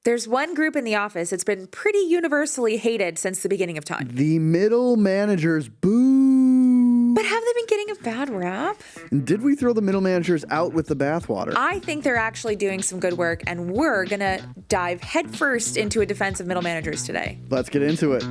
There's one group in the office that's been pretty universally hated since the beginning of time. The middle managers, boo. But have they been getting a bad rap? And did we throw the middle managers out with the bathwater? I think they're actually doing some good work, and we're going to dive headfirst into a defense of middle managers today. Let's get into it.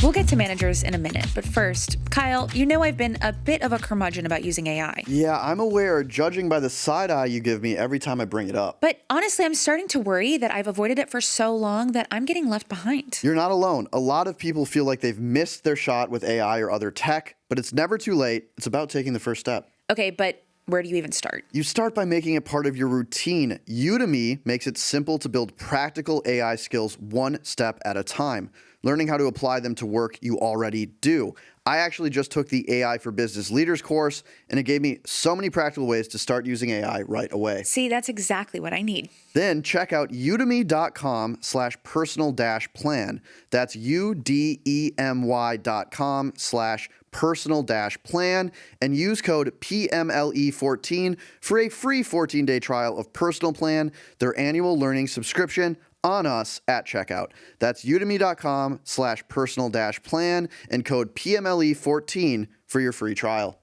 We'll get to managers in a minute, but first, Kyle, you know I've been a bit of a curmudgeon about using AI. Yeah, I'm aware, judging by the side eye you give me every time I bring it up. But honestly, I'm starting to worry that I've avoided it for so long that I'm getting left behind. You're not alone. A lot of people feel like they've missed their shot with AI or other tech, but it's never too late. It's about taking the first step. Okay, but where do you even start? You start by making it part of your routine. Udemy makes it simple to build practical AI skills one step at a time, learning how to apply them to work you already do. I actually just took the AI for Business Leaders course, and it gave me so many practical ways to start using AI right away. See, that's exactly what I need. Then check out udemy.com/personal-plan. That's udemy.com/personal-plan and use code PMLE14 for a free 14-day trial of Personal Plan, their annual learning subscription on us at checkout. That's udemy.com/personal-plan and code PMLE14 for your free trial.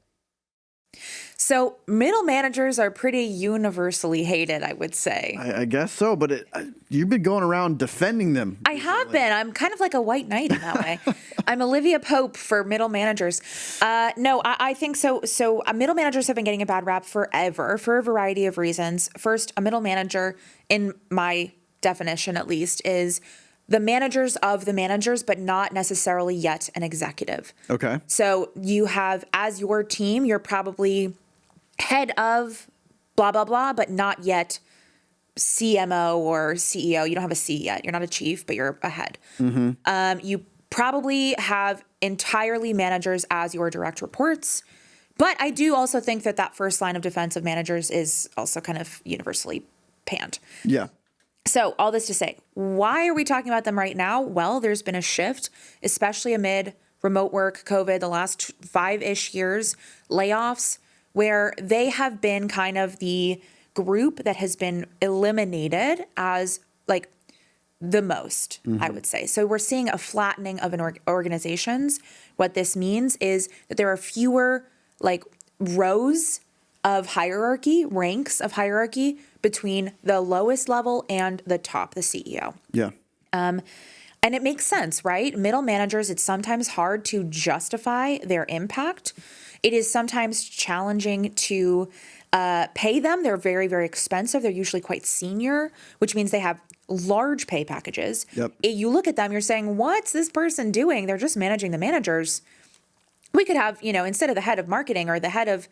So middle managers are pretty universally hated, I would say. I guess so, but you've been going around defending them. I have been. I'm kind of like a white knight in that way. I'm Olivia Pope for middle managers. No, I think so. So middle managers have been getting a bad rap forever for a variety of reasons. First, a middle manager, in my definition at least, is the managers of the managers, but not necessarily yet an executive. Okay. So you have, as your team, you're probably head of blah, blah, blah, but not yet CMO or CEO. You don't have a C yet. You're not a chief, but you're a head. Mm-hmm. You probably have entirely managers as your direct reports. But I do also think that that first line of defense of managers is also kind of universally panned. Yeah. So all this to say, why are we talking about them right now? Well, there's been a shift, especially amid remote work, COVID, the last 5-ish years, layoffs, where they have been kind of the group that has been eliminated as like the most, I would say. So we're seeing a flattening of organizations. What this means is that there are fewer like rows of hierarchy, ranks of hierarchy between the lowest level and the top, the CEO. Yeah. And it makes sense, right? Middle managers, it's sometimes hard to justify their impact. It is sometimes challenging to pay them. They're very, very expensive. They're usually quite senior, which means they have large pay packages. Yep. You look at them, you're saying, what's this person doing? They're just managing the managers. We could have, instead of the head of marketing or the head of,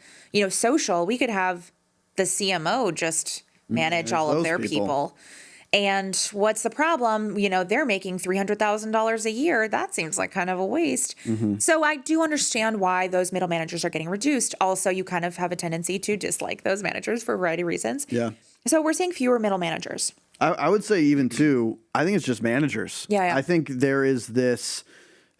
social, we could have the CMO just manage all of their people. And what's the problem? They're making $300,000 a year. That seems like kind of a waste. Mm-hmm. So I do understand why those middle managers are getting reduced. Also, you kind of have a tendency to dislike those managers for a variety of reasons. Yeah. So we're seeing fewer middle managers. I would say even too, I think it's just managers. Yeah. I think there is this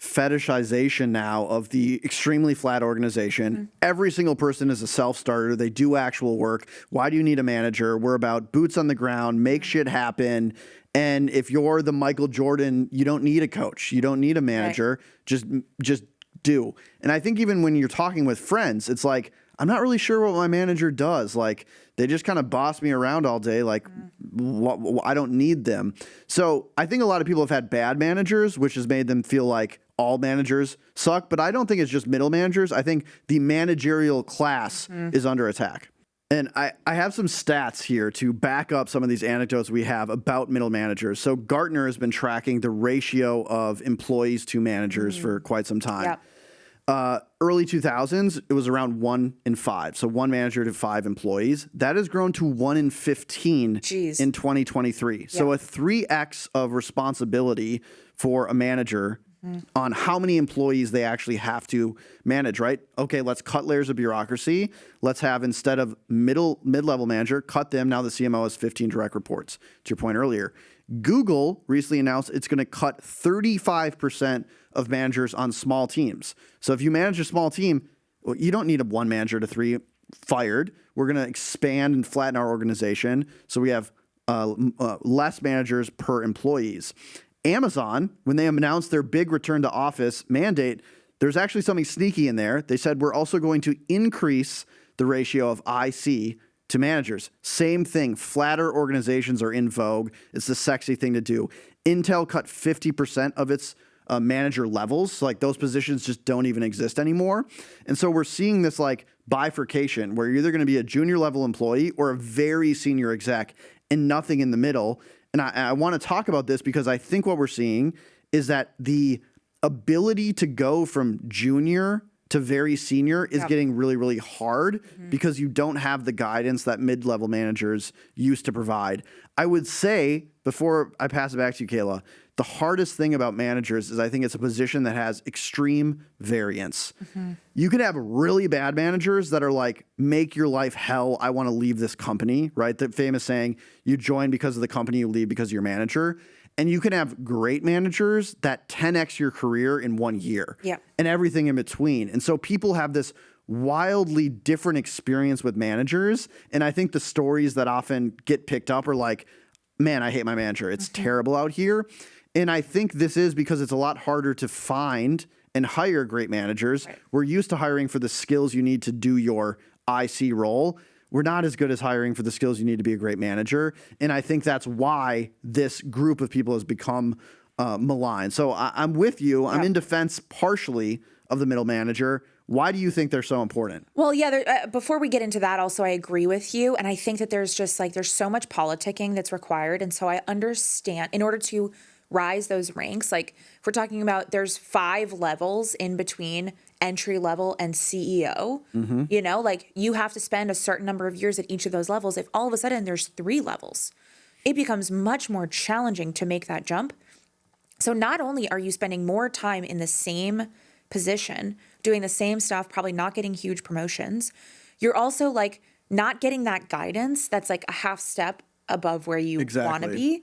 fetishization now of the extremely flat organization. Mm-hmm. Every single person is a self-starter. They do actual work. Why do you need a manager? We're about boots on the ground, make shit happen. And if you're the Michael Jordan, you don't need a coach. You don't need a manager. Right. Just do. And I think even when you're talking with friends, it's like, I'm not really sure what my manager does. Like, they just kind of boss me around all day. Like, I don't need them. So I think a lot of people have had bad managers, which has made them feel like all managers suck. But I don't think it's just middle managers. I think the managerial class is under attack. And I have some stats here to back up some of these anecdotes we have about middle managers. So Gartner has been tracking the ratio of employees to managers for quite some time. Yep. Early 2000s, it was around 1 in 5. So 1 manager to 5 employees. That has grown to 1 in 15 in 2023. Yep. So a 3x of responsibility for a manager on how many employees they actually have to manage, right? Okay, let's cut layers of bureaucracy. Let's have, instead of mid-level manager, cut them. Now the CMO has 15 direct reports, to your point earlier. Google recently announced it's going to cut 35% of managers on small teams. So if you manage a small team, well, you don't need a 1 manager to 3 fired. We're going to expand and flatten our organization. So we have less managers per employees. Amazon, when they announced their big return to office mandate, there's actually something sneaky in there. They said, we're also going to increase the ratio of IC to managers. Same thing. Flatter organizations are in vogue. It's the sexy thing to do. Intel cut 50% of its manager levels. So, like, those positions just don't even exist anymore. And so we're seeing this like bifurcation where you're either going to be a junior level employee or a very senior exec and nothing in the middle. And I want to talk about this because I think what we're seeing is that the ability to go from junior to very senior is getting really, really hard because you don't have the guidance that mid-level managers used to provide. I would say, before I pass it back to you, Kaila, the hardest thing about managers is I think it's a position that has extreme variance. You could have really bad managers that are like, make your life hell, I want to leave this company, right? The famous saying, you join because of the company, you leave because of your manager. And you can have great managers that 10x your career in 1 year and everything in between. And so people have this wildly different experience with managers. And I think the stories that often get picked up are like, man, I hate my manager. It's terrible out here. And I think this is because it's a lot harder to find and hire great managers. We're used to hiring for the skills you need to do your IC role. We're not as good as hiring for the skills you need to be a great manager. And I think that's why this group of people has become maligned. So I'm with you. I'm in defense partially of the middle manager. Why do you think they're so important? Well, yeah, before we get into that, also, I agree with you. And I think that there's just like, there's so much politicking that's required. And so I understand in order to rise those ranks, like if we're talking about there's 5 levels in between entry level and CEO, you know, like you have to spend a certain number of years at each of those levels. If all of a sudden there's 3 levels, it becomes much more challenging to make that jump. So not only are you spending more time in the same position, doing the same stuff, probably not getting huge promotions, you're also like not getting that guidance that's like a half step above where you want to be.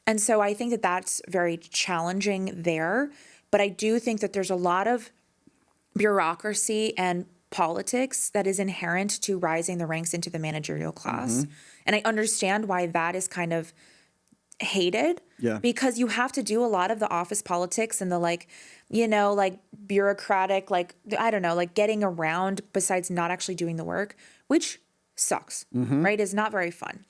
And so I think that that's very challenging there. But I do think that there's a lot of bureaucracy and politics that is inherent to rising the ranks into the managerial class. And I understand why that is kind of hated because you have to do a lot of the office politics and the like, you know, like bureaucratic, like, I don't know, like getting around besides not actually doing the work, which sucks, right? Is not very fun.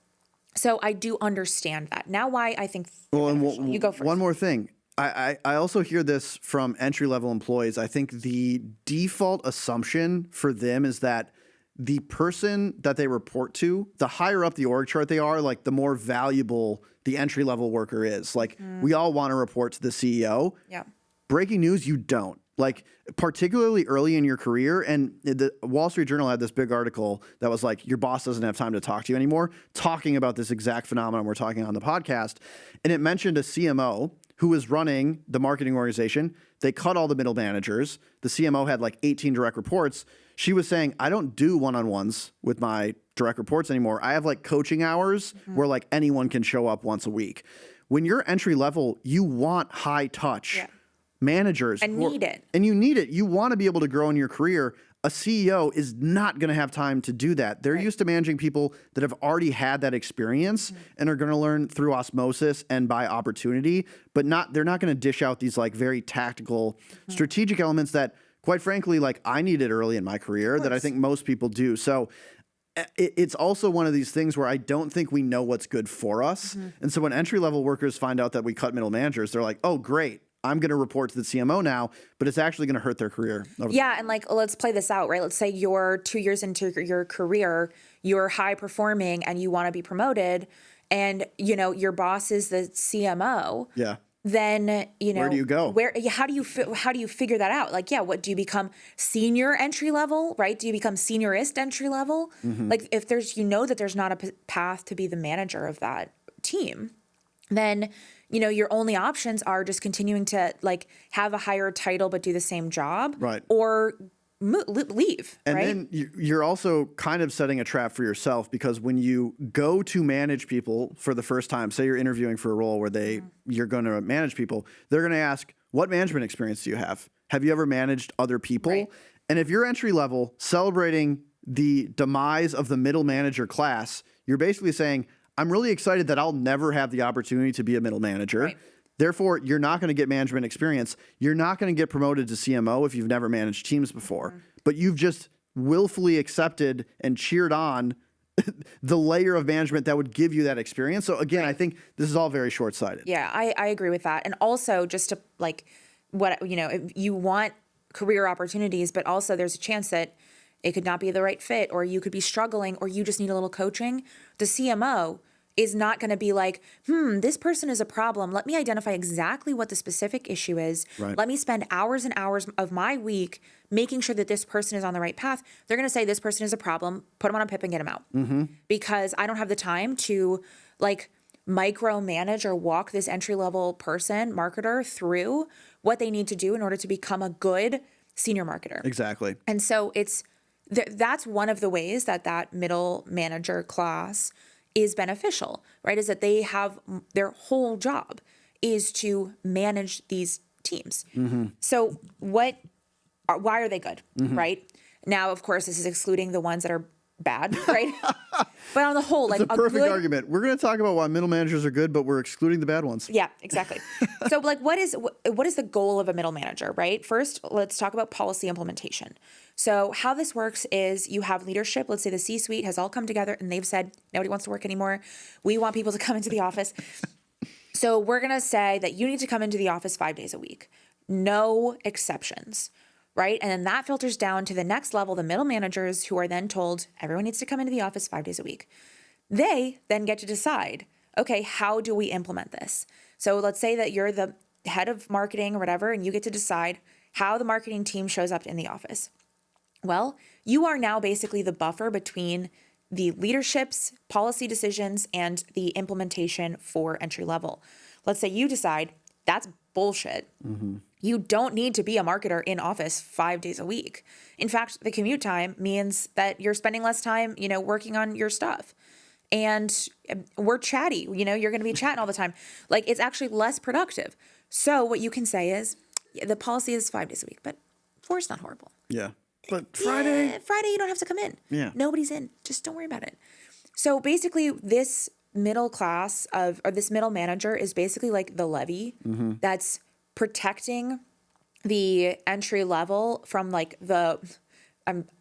So I do understand that. Now why I think you go first. One more thing. I also hear this from entry-level employees. I think the default assumption for them is that the person that they report to, the higher up the org chart they are, like the more valuable the entry-level worker is. Like we all want to report to the CEO. Breaking news, you don't. Like particularly early in your career, and the Wall Street Journal had this big article that was like, your boss doesn't have time to talk to you anymore, talking about this exact phenomenon we're talking on the podcast. And it mentioned a CMO who was running the marketing organization. They cut all the middle managers. The CMO had like 18 direct reports. She was saying, I don't do one-on-ones with my direct reports anymore. I have like coaching hours where like anyone can show up once a week. When you're entry level, you want high touch managers. And need it. And you need it. You want to be able to grow in your career. A CEO is not going to have time to do that. They're used to managing people that have already had that experience and are going to learn through osmosis and by opportunity, but they're not going to dish out these like very tactical, strategic elements that, quite frankly, like I needed early in my career that I think most people do. So it's also one of these things where I don't think we know what's good for us. And so when entry-level workers find out that we cut middle managers, they're like, oh, great. I'm going to report to the CMO now, but it's actually going to hurt their career. And like, let's play this out, right? Let's say you're 2 years into your career, you're high performing and you want to be promoted and, you know, your boss is the CMO. Then, you know, where do you go? How do you figure that out? Like, what do you become senior entry level, right? Do you become seniorist entry level? Like if that there's not a path to be the manager of that team, then, you know, your only options are just continuing to like have a higher title, but do the same job or leave. And then you're also kind of setting a trap for yourself because when you go to manage people for the first time, say you're interviewing for a role where you're going to manage people, they're going to ask, what management experience do you have? Have you ever managed other people? And if you're entry level, celebrating the demise of the middle manager class, you're basically saying, I'm really excited that I'll never have the opportunity to be a middle manager. Right. Therefore, you're not going to get management experience. You're not going to get promoted to CMO if you've never managed teams before. But you've just willfully accepted and cheered on the layer of management that would give you that experience. So again, I think this is all very short-sighted. Yeah, I agree with that. And also just to if you want career opportunities, but also there's a chance that it could not be the right fit, or you could be struggling, or you just need a little coaching. The CMO is not going to be like, this person is a problem. Let me identify exactly what the specific issue is. Right. Let me spend hours and hours of my week making sure that this person is on the right path. They're going to say this person is a problem, put them on a PIP and get them out. Because I don't have the time to micromanage or walk this entry-level person, marketer, through what they need to do in order to become a good senior marketer. Exactly. And so that's one of the ways that middle manager class is beneficial, right? Is that they have their whole job is to manage these teams. So why are they good, right? Now, of course, this is excluding the ones that are bad, right? But on the whole, It's a perfect argument. We're going to talk about why middle managers are good, but we're excluding the bad ones. Yeah, exactly. So what is the goal of a middle manager, right? First, let's talk about policy implementation. So how this works is you have leadership. Let's say the C-suite has all come together and they've said, nobody wants to work anymore. We want people to come into the office. So we're going to say that you need to come into the office 5 days a week. No exceptions, right? And then that filters down to the next level, the middle managers, who are then told everyone needs to come into the office 5 days a week. They then get to decide, okay, how do we implement this? So let's say that you're the head of marketing or whatever, and you get to decide how the marketing team shows up in the office. Well, you are now basically the buffer between the leadership's policy decisions and the implementation for entry level. Let's say you decide that's bullshit. You don't need to be a marketer in office 5 days a week. In fact, the commute time means that you're spending less time, working on your stuff. And we're chatty, you're going to be chatting all the time. It's actually less productive. So what you can say is, the policy is 5 days a week, but 4 is not horrible. Yeah. But Friday, you don't have to come in. Yeah. Nobody's in. Just don't worry about it. So basically, this middle class or this middle manager is basically like the levee that's protecting the entry level from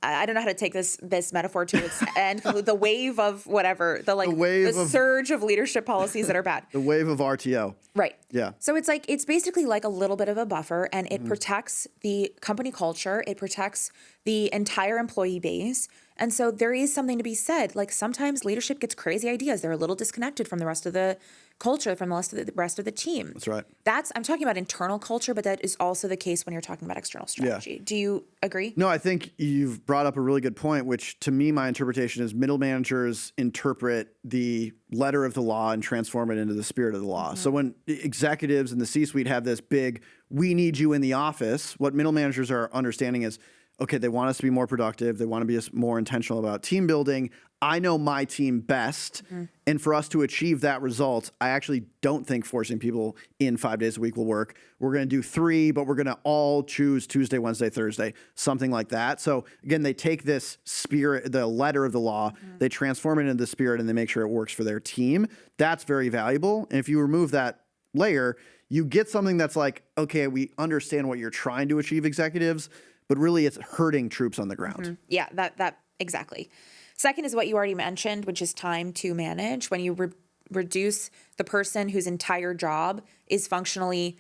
I don't know how to take this metaphor to its end. The wave of whatever, the surge of leadership policies that are bad. The wave of RTO. Right. Yeah. So it's basically like a little bit of a buffer, and it protects the company culture. It protects the entire employee base. And so there is something to be said. Sometimes leadership gets crazy ideas. They're a little disconnected from the rest of the culture, from the rest of the team. That's right. I'm talking about internal culture, but that is also the case when you're talking about external strategy. Yeah. Do you agree? No, I think you've brought up a really good point, which to me, my interpretation is middle managers interpret the letter of the law and transform it into the spirit of the law. So when executives in the C-suite have this big, we need you in the office, what middle managers are understanding is, okay, they want us to be more productive. They want to be more intentional about team building. I know my team best. And for us to achieve that result, I actually don't think forcing people in 5 days a week will work. We're going to do 3, but we're going to all choose Tuesday, Wednesday, Thursday, something like that. So again, they take this spirit, the letter of the law, they transform it into the spirit, and they make sure it works for their team. That's very valuable. And if you remove that layer, you get something that's like, okay, we understand what you're trying to achieve, executives, but really it's hurting troops on the ground. Yeah, that exactly. Second is what you already mentioned, which is time to manage. When you reduce the person whose entire job is functionally,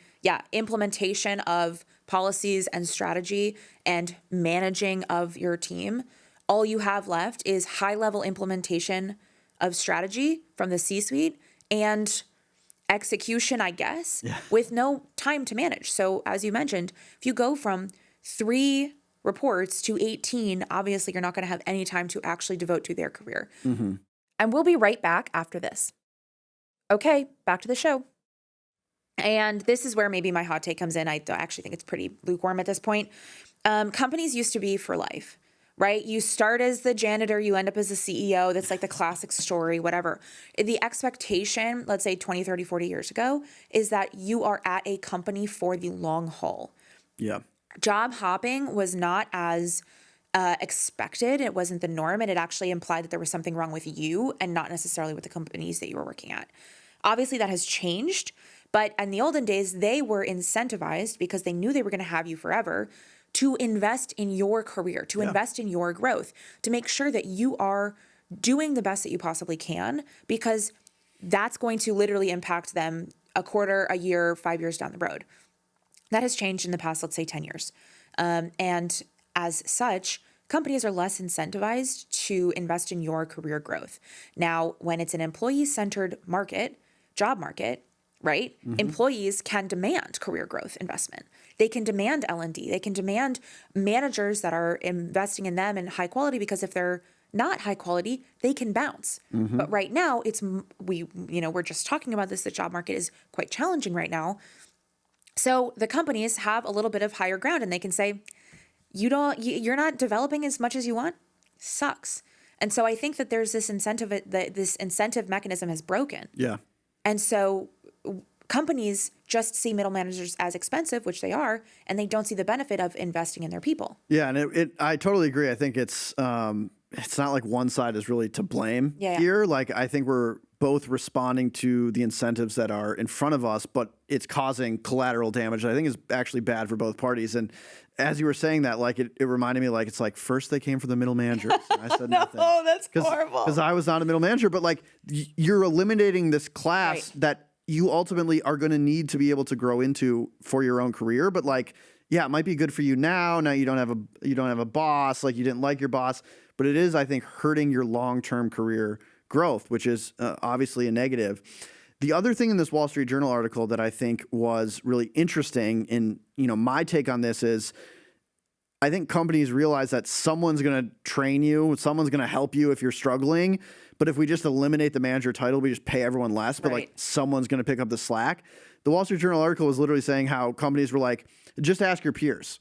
implementation of policies and strategy and managing of your team, all you have left is high-level implementation of strategy from the C-suite and execution, I guess, with no time to manage. So as you mentioned, if you go from 3 reports to 18, obviously you're not going to have any time to actually devote to their career. And we'll be right back after this. Okay, back to the show. And this is where maybe my hot take comes in. I actually think it's pretty lukewarm at this point. Companies used to be for life, right? You start as the janitor, you end up as the CEO. That's like the classic story, whatever. The expectation, let's say 20, 30, 40 years ago, is that you are at a company for the long haul. Yeah. Job hopping was not as expected. It wasn't the norm, and it actually implied that there was something wrong with you and not necessarily with the companies that you were working at. Obviously, that has changed, but in the olden days, they were incentivized because they knew they were going to have you forever to invest in your career, to invest in your growth, to make sure that you are doing the best that you possibly can, because that's going to literally impact them a quarter, a year, 5 years down the road. That has changed in the past, let's say 10 years. And as such, companies are less incentivized to invest in your career growth. Now, when it's an employee-centered market, job market, right? Employees can demand career growth investment. They can demand L&D. They can demand managers that are investing in them in high quality, because if they're not high quality, they can bounce. But right now, we're just talking about this. The job market is quite challenging right now. So the companies have a little bit of higher ground, and they can say, you're not developing as much as you want. Sucks. And so I think that there's this incentive, that this incentive mechanism has broken. Yeah. And so companies just see middle managers as expensive, which they are, and they don't see the benefit of investing in their people. Yeah, and I totally agree. I think it's not like one side is really to blame here. Like, I think we're both responding to the incentives that are in front of us, but it's causing collateral damage that I think is actually bad for both parties. And as you were saying that, like, it reminded me, like, it's like, first they came for the middle managers. And I said nothing. No, that's horrible. Because I was not a middle manager, but like, you're eliminating this class that you ultimately are going to need to be able to grow into for your own career. But like, yeah, it might be good for you now. Now you don't have a boss, like you didn't like your boss, but it is, I think, hurting your long-term career growth, which is obviously a negative. The other thing in this Wall Street Journal article that I think was really interesting, and my take on this is, I think companies realize that someone's going to train you, someone's going to help you if you're struggling. But if we just eliminate the manager title, we just pay everyone less, but like someone's going to pick up the slack. The Wall Street Journal article was literally saying how companies were like, just ask your peers.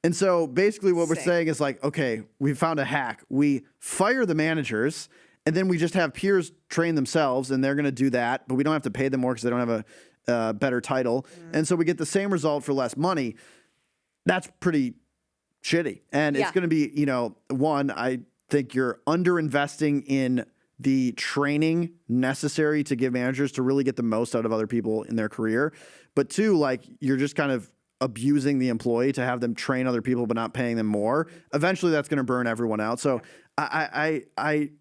And so basically what we're saying is like, okay, we found a hack. We fire the managers, and then we just have peers train themselves, and they're going to do that, but we don't have to pay them more because they don't have a better title. And so we get the same result for less money. That's pretty shitty. And it's going to be, one, I think you're underinvesting in the training necessary to give managers to really get the most out of other people in their career. But two, like, you're just kind of abusing the employee to have them train other people but not paying them more. Eventually that's going to burn everyone out. So I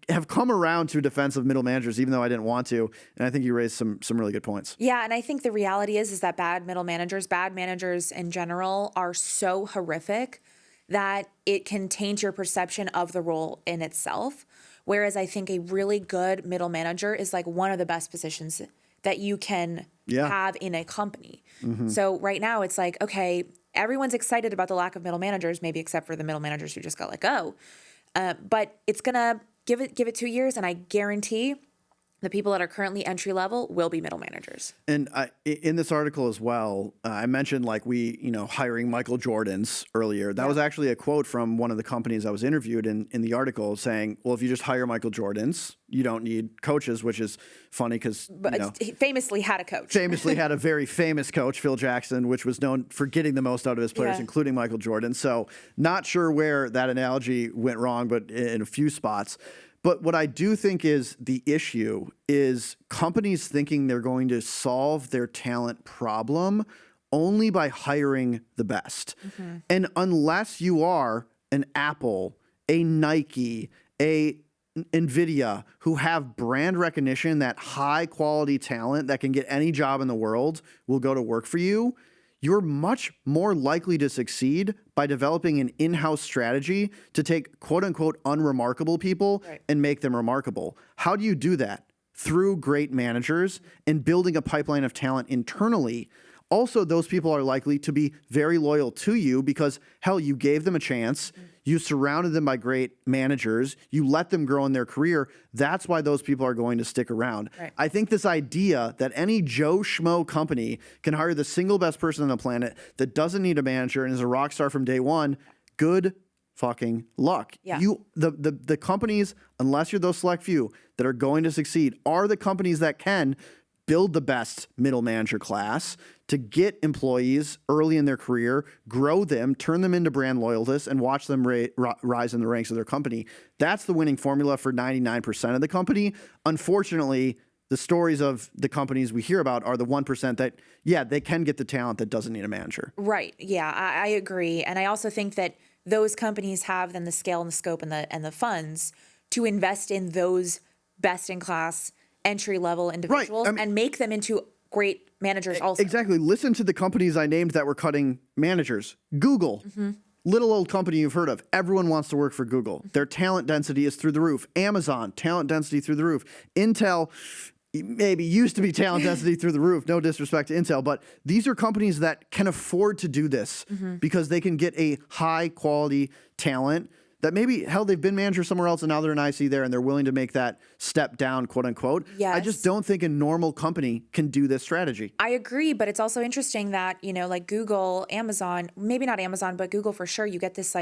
have come around to a defense of middle managers, even though I didn't want to. And I think you raised some really good points. Yeah. And I think the reality is that bad managers in general are so horrific that it can taint your perception of the role in itself. Whereas I think a really good middle manager is like one of the best positions that you can have in a company. So right now it's like, okay, everyone's excited about the lack of middle managers, maybe except for the middle managers who just got let go. But it's gonna give it 2 years, and I guarantee the people that are currently entry level will be middle managers. And in this article as well, I mentioned like hiring Michael Jordans earlier. That was actually a quote from one of the companies I was interviewed in the article saying, well, if you just hire Michael Jordans, you don't need coaches, which is funny because he famously had a coach. Famously had a very famous coach, Phil Jackson, which was known for getting the most out of his players, including Michael Jordan. So not sure where that analogy went wrong, but in a few spots. But what I do think is the issue is companies thinking they're going to solve their talent problem only by hiring the best. And unless you are an Apple, a Nike, a NVIDIA, who have brand recognition, that high quality talent that can get any job in the world will go to work for you, you're much more likely to succeed by developing an in-house strategy to take quote-unquote unremarkable people and make them remarkable. How do you do that? Through great managers and building a pipeline of talent internally. Also, those people are likely to be very loyal to you because, hell, you gave them a chance. You surrounded them by great managers. You let them grow in their career. That's why those people are going to stick around. I think this idea that any Joe Schmo company can hire the single best person on the planet that doesn't need a manager and is a rock star from day one, good fucking luck. The companies, unless you're those select few that are going to succeed, are the companies that can build the best middle manager class, to get employees early in their career, grow them, turn them into brand loyalists, and watch them rise in the ranks of their company. That's the winning formula for 99% of the company. Unfortunately, the stories of the companies we hear about are the 1% that, yeah, they can get the talent that doesn't need a manager. Right. Yeah, I agree. And I also think that those companies have then the scale and the scope and the funds to invest in those best in class entry level individuals and make them into great managers also. Exactly. Listen to the companies I named that were cutting managers. Google, little old company you've heard of. Everyone wants to work for Google. Their talent density is through the roof. Amazon, talent density through the roof. Intel, maybe used to be talent density through the roof. No disrespect to Intel, but these are companies that can afford to do this because they can get a high quality talent that maybe, hell, they've been manager somewhere else and now they're an IC there and they're willing to make that step down, quote unquote. Yes. I just don't think a normal company can do this strategy. I agree, but it's also interesting that, like Google, Amazon, maybe not Amazon, but Google for sure, you get this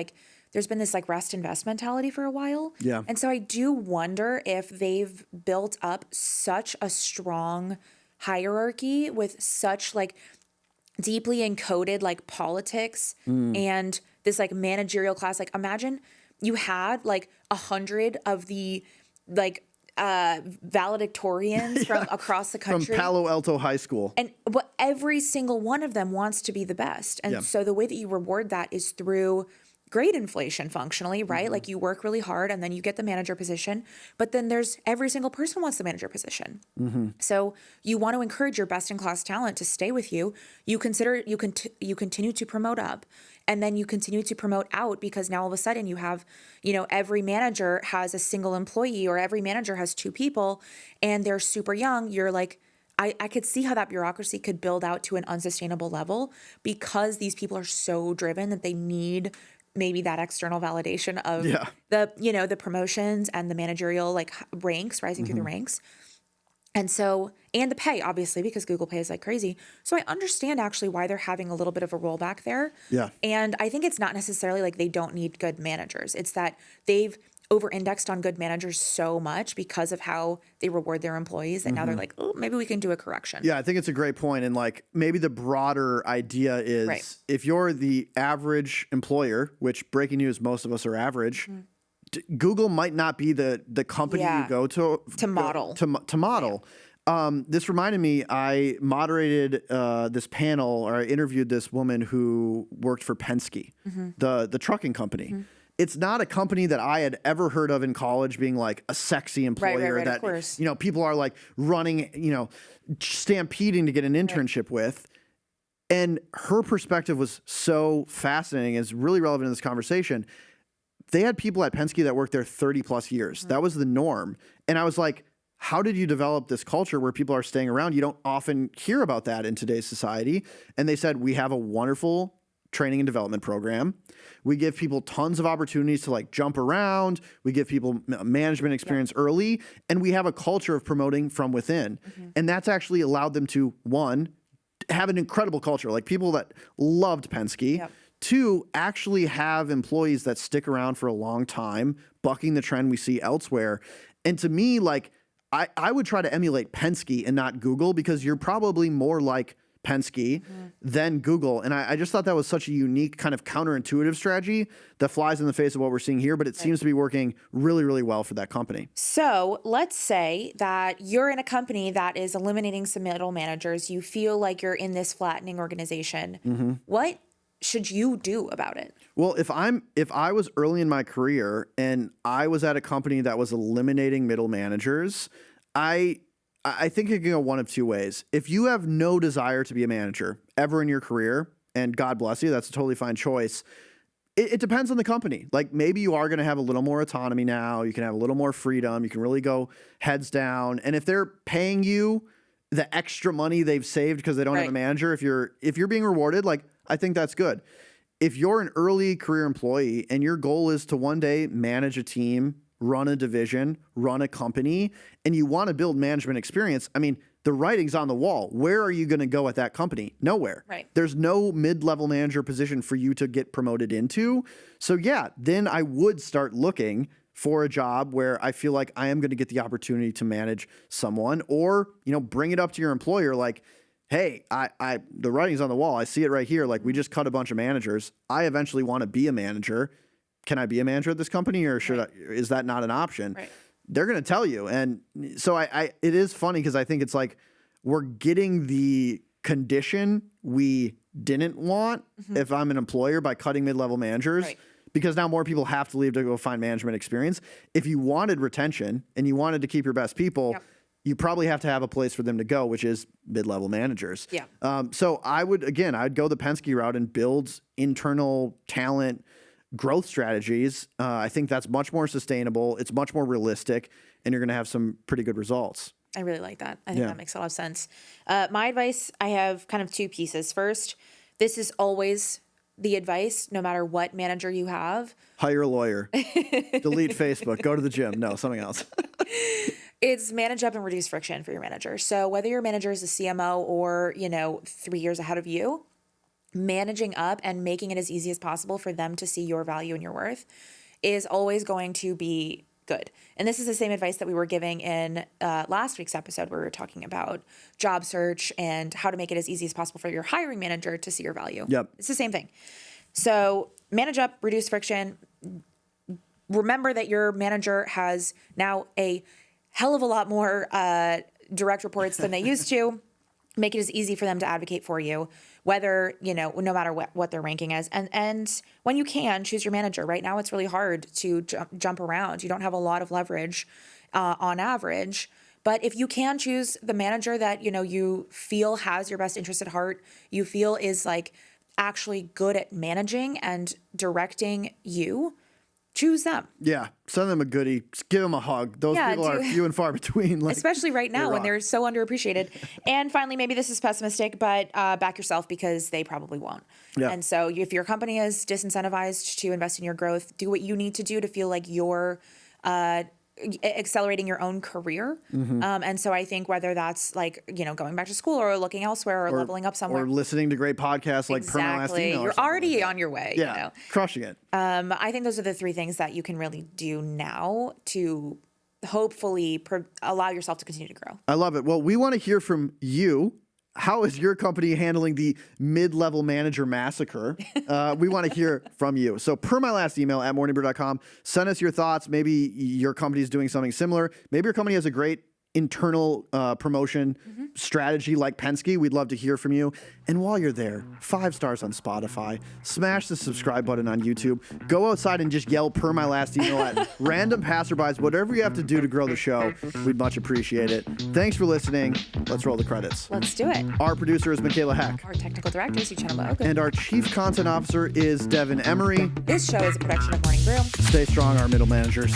there's been this rest and vest mentality for a while. Yeah. And so I do wonder if they've built up such a strong hierarchy with such deeply encoded politics and this managerial class. Imagine you had 100 of the valedictorians from across the country. From Palo Alto High School. And every single one of them wants to be the best. And so the way that you reward that is through grade inflation functionally, right? You work really hard and then you get the manager position, but then there's every single person wants the manager position. So you want to encourage your best in class talent to stay with you. You continue to promote up and then you continue to promote out because now all of a sudden you have, every manager has a single employee or every manager has 2 people and they're super young. You're I could see how that bureaucracy could build out to an unsustainable level because these people are so driven that they need maybe that external validation of the promotions and the managerial ranks, rising through the ranks. And so, and the pay, obviously, because Google Pay is crazy. So I understand actually why they're having a little bit of a rollback there. Yeah. And I think it's not necessarily they don't need good managers. It's that they've over-indexed on good managers so much because of how they reward their employees that now they're oh, maybe we can do a correction. Yeah, I think it's a great point. And maybe the broader idea is if you're the average employer, which breaking news, most of us are average, Google might not be the company you go to model. To model. This reminded me, I moderated this panel, or I interviewed this woman who worked for Penske, the trucking company. It's not a company that I had ever heard of in college being a sexy employer that, of course. People are running, stampeding to get an internship with. And her perspective was so fascinating. It's really relevant in this conversation. They had people at Penske that worked there 30 plus years. That was the norm. And I was like, how did you develop this culture where people are staying around? You don't often hear about that in today's society. And they said, we have a wonderful training and development program. We give people tons of opportunities to jump around. We give people management experience early, and we have a culture of promoting from within. And that's actually allowed them to, 1, have an incredible culture, people that loved Penske. 2, actually have employees that stick around for a long time, bucking the trend we see elsewhere. And to me, I would try to emulate Penske and not Google because you're probably more like Penske than Google. And I just thought that was such a unique kind of counterintuitive strategy that flies in the face of what we're seeing here, but it seems to be working really, really well for that company. So let's say that you're in a company that is eliminating some middle managers. You feel like you're in this flattening organization. What should you do about it? Well, if I was early in my career and I was at a company that was eliminating middle managers, I think it can go one of 2 ways. If you have no desire to be a manager ever in your career, and God bless you, that's a totally fine choice. It depends on the company. Maybe you are going to have a little more autonomy now. You can have a little more freedom. You can really go heads down. And if they're paying you the extra money they've saved because they don't have a manager, if you're being rewarded, I think that's good. If you're an early career employee and your goal is to one day manage a team, run a division, run a company, and you want to build management experience, the writing's on the wall. Where are you going to go at that company? Nowhere. Right. There's no mid-level manager position for you to get promoted into. So yeah, then I would start looking for a job where I feel like I am going to get the opportunity to manage someone, or, bring it up to your employer like, hey, the writing's on the wall. I see it right here. Like, we just cut a bunch of managers. I eventually want to be a manager. Can I be a manager at this company, or is that not an option? Right. They're going to tell you. And so it is funny because I think it's like we're getting the condition we didn't want if I'm an employer by cutting mid-level managers, Right. because now more people have to leave to go find management experience. If you wanted retention and you wanted to keep your best people, Yep. you probably have to have a place for them to go, which is mid-level managers. Yeah. So I'd go the Penske route and build internal talent growth strategies. I think that's much more sustainable. It's much more realistic, and you're going to have some pretty good results. I really like that. I think that makes a lot of sense. My advice, I have kind of two pieces. First, this is always the advice, no matter what manager you have. Hire a lawyer. Delete Facebook. Go to the gym. No, something else. It's manage up and reduce friction for your manager. So whether your manager is a CMO or, 3 years ahead of you, managing up and making it as easy as possible for them to see your value and your worth is always going to be good. And this is the same advice that we were giving in last week's episode, where we were talking about job search and how to make it as easy as possible for your hiring manager to see your value. Yep. It's the same thing. So manage up, reduce friction. Remember that your manager has now a hell of a lot more direct reports than they used to. Make it as easy for them to advocate for you, whether, no matter what their ranking is. And when you can, choose your manager. Right now, it's really hard to jump around. You don't have a lot of leverage on average. But if you can choose the manager that, you feel has your best interest at heart, you feel is like actually good at managing and directing you, choose them. Yeah. Send them a goodie. Just give them a hug. Those people are few and far between. Like, especially right now when they're so underappreciated. And finally, maybe this is pessimistic, but back yourself, because they probably won't. Yeah. And so if your company is disincentivized to invest in your growth, do what you need to do to feel like you're accelerating your own career. And so I think whether that's like, going back to school or looking elsewhere or leveling up somewhere. Or listening to great podcasts like Per My Last Email. You're already on your way. Yeah, crushing it. I think those are the three things that you can really do now to hopefully allow yourself to continue to grow. I love it. Well, we want to hear from you. How is your company handling the mid-level manager massacre? We want to hear from you. So per my last email at morningbrew.com, send us your thoughts. Maybe your company is doing something similar. Maybe your company has a great internal promotion strategy like Penske. We'd love to hear from you. And while you're there, 5 stars on Spotify, smash the subscribe button on YouTube, go outside and just yell per my last email at random passerbys, whatever you have to do to grow the show. We'd much appreciate it. Thanks for listening. Let's roll the credits. Let's do it. Our producer is Michaela Heck. Our technical director is Uchenna Logan. And our chief content officer is Devin Emery. This show is a production of Morning Brew. Stay strong, our middle managers.